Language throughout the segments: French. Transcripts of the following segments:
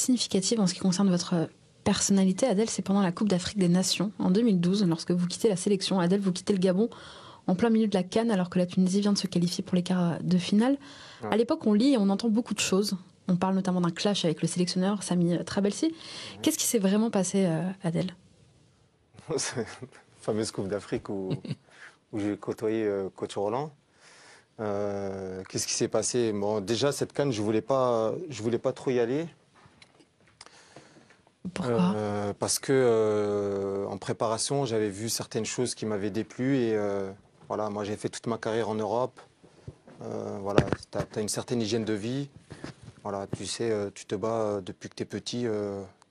significative en ce qui concerne votre personnalité, Adel, c'est pendant la Coupe d'Afrique des Nations, en 2012, lorsque vous quittez la sélection. Adel, vous quittez le Gabon en plein milieu de la CAN, alors que la Tunisie vient de se qualifier pour les quarts de finale. Ouais. À l'époque, on lit et on entend beaucoup de choses. On parle notamment d'un clash avec le sélectionneur Sami Trabelsi. Ouais. Qu'est-ce qui s'est vraiment passé, Adel? C'est la fameuse Coupe d'Afrique où j'ai côtoyé coach Roland. Qu'est-ce qui s'est passé? Bon, déjà, cette CAN, je voulais pas trop y aller. Pourquoi? Parce que en préparation, j'avais vu certaines choses qui m'avaient déplu et voilà, moi j'ai fait toute ma carrière en Europe. Voilà, tu as une certaine hygiène de vie. Voilà, tu sais, tu te bats depuis que tu es petit.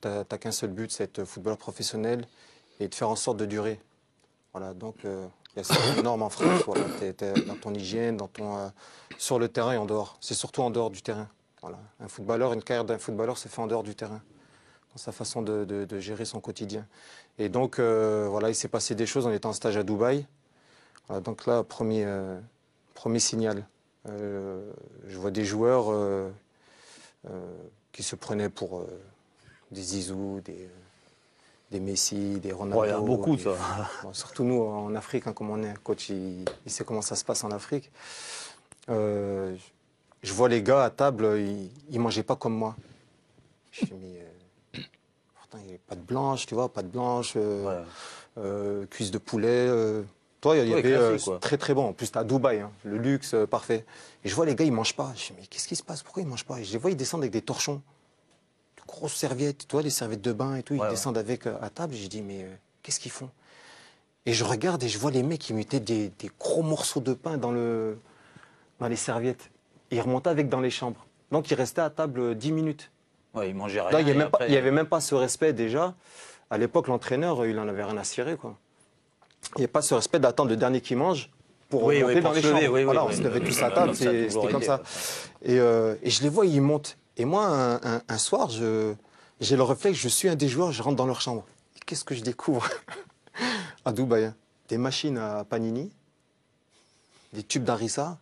Tu n'as qu'un seul but, c'est être footballeur professionnel et de faire en sorte de durer. Voilà, donc il y a certaines normes en France. Voilà, tu es dans ton hygiène, sur le terrain et en dehors. C'est surtout en dehors du terrain. Voilà, une carrière d'un footballeur se fait en dehors du terrain, dans sa façon de gérer son quotidien. Et donc, voilà, il s'est passé des choses. On était en stage à Dubaï. Voilà, donc là, premier signal. Je vois des joueurs qui se prenaient pour des Zizou, des Messi, des Ronaldo. Ouais, il y a beaucoup, ça. Bon, surtout nous, en Afrique, hein, comme on est coach, il sait comment ça se passe en Afrique. Je vois les gars à table, ils ne mangeaient pas comme moi. Je me dis, pourtant, il n'y avait pas de blanche, tu vois, pas de blanche, cuisse de poulet. Toi, il y avait très très bon. En plus, tu à Dubaï, hein, le luxe, parfait. Et je vois les gars, ils ne mangent pas. Je me dis, mais qu'est-ce qui se passe? Pourquoi ils ne mangent pas? Et je les vois, ils descendent avec des torchons. Grosses serviettes, tu vois, les serviettes de bain et tout, ils descendent avec à table. J'ai dit, mais qu'est-ce qu'ils font? Et je regarde et je vois les mecs qui mettaient des gros morceaux de pain dans les serviettes. Et ils remontaient avec dans les chambres. Donc ils restaient à table 10 minutes. Ouais, ils mangeaient rien. Là, il n'y avait même pas ce respect déjà. À l'époque, l'entraîneur, il en avait rien à cirer, quoi. Il n'y avait pas ce respect d'attendre le dernier qui mange pour remonter dans les chambres. Voilà, on se levait tous à table, c'était comme ça. Et je les vois, ils montent. Et moi, un soir, j'ai le réflexe, je suis un des joueurs, je rentre dans leur chambre. Et qu'est-ce que je découvre à Dubaï? Des machines à panini, des tubes d'harissa,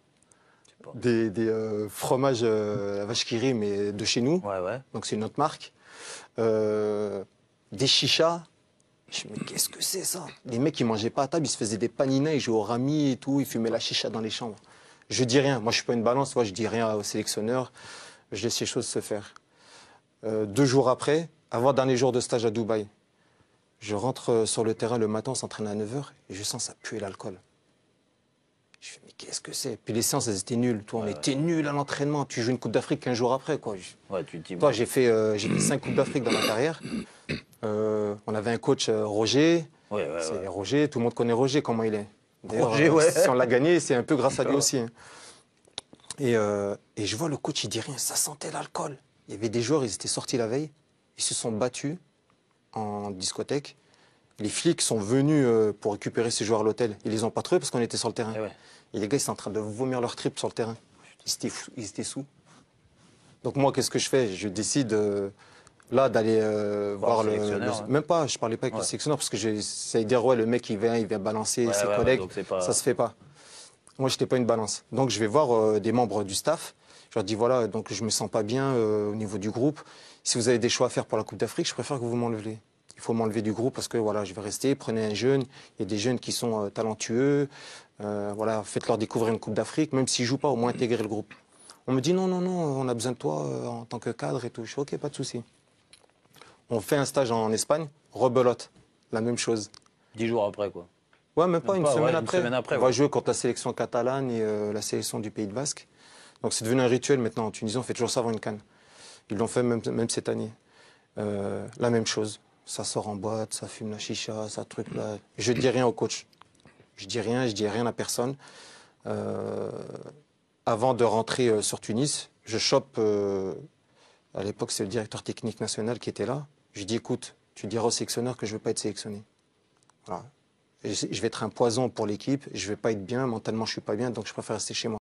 des fromages à vache qui rit, mais de chez nous. Donc c'est une autre marque. Des chichas. Je me dis, mais qu'est-ce que c'est ça? Les mecs, ils mangeaient pas à table, ils se faisaient des paninas, ils jouaient au rami et tout, ils fumaient la chicha dans les chambres. Je dis rien. Moi, je suis pas une balance, moi, je dis rien au sélectionneur. Je laisse les choses se faire. 2 jours après, avant-dernier jour de stage à Dubaï, je rentre sur le terrain le matin, on s'entraîne à 9 h et je sens ça puer l'alcool. Je fais, mais qu'est-ce que c'est? Puis les séances, elles étaient nulles. Toi, on était nuls à l'entraînement. Tu joues une Coupe d'Afrique 15 jours après, quoi. Toi, j'ai fait 5 Coupes d'Afrique dans ma carrière. On avait un coach, Roger. C'est Roger, tout le monde connaît Roger, comment il est. D'ailleurs, si on l'a gagné, c'est un peu grâce à lui aussi. Hein. Et je vois le coach, il dit rien, ça sentait l'alcool. Il y avait des joueurs, ils étaient sortis la veille, ils se sont battus en discothèque. Les flics sont venus pour récupérer ces joueurs à l'hôtel. Ils les ont pas trouvés parce qu'on était sur le terrain. Et les gars, ils sont en train de vomir leur trip sur le terrain. Ils étaient sous. Donc moi, qu'est-ce que je fais? Je décide là d'aller voir même pas, je parlais pas avec le sélectionneur parce que c'est dire ouais, le mec il vient balancer ses collègues, ça se fait pas. Moi, je n'étais pas une balance. Donc, je vais voir des membres du staff. Je leur dis, voilà, donc je me sens pas bien au niveau du groupe. Si vous avez des choix à faire pour la Coupe d'Afrique, je préfère que vous m'enlevez. Il faut m'enlever du groupe parce que voilà, je vais rester. Prenez un jeune. Il y a des jeunes qui sont talentueux. Voilà, faites-leur découvrir une Coupe d'Afrique. Même s'ils ne jouent pas, au moins intégrer le groupe. On me dit, non, on a besoin de toi en tant que cadre et tout. Je dis, ok, pas de souci. On fait un stage en Espagne. Rebelote. La même chose. 10 jours après, quoi. Ouais, même pas, une semaine après. On va jouer contre la sélection catalane et la sélection du Pays de Basque. Donc c'est devenu un rituel maintenant. En Tunisie, on fait toujours ça avant une CAN. Ils l'ont fait même cette année. La même chose. Ça sort en boîte, ça fume la chicha, ça truc là. Je dis rien au coach. Je dis rien à personne. Avant de rentrer sur Tunis, je chope, à l'époque c'est le directeur technique national qui était là. Je dis écoute, tu diras au sélectionneur que je ne veux pas être sélectionné. Voilà. Je vais être un poison pour l'équipe, je ne vais pas être bien, mentalement je ne suis pas bien, donc je préfère rester chez moi.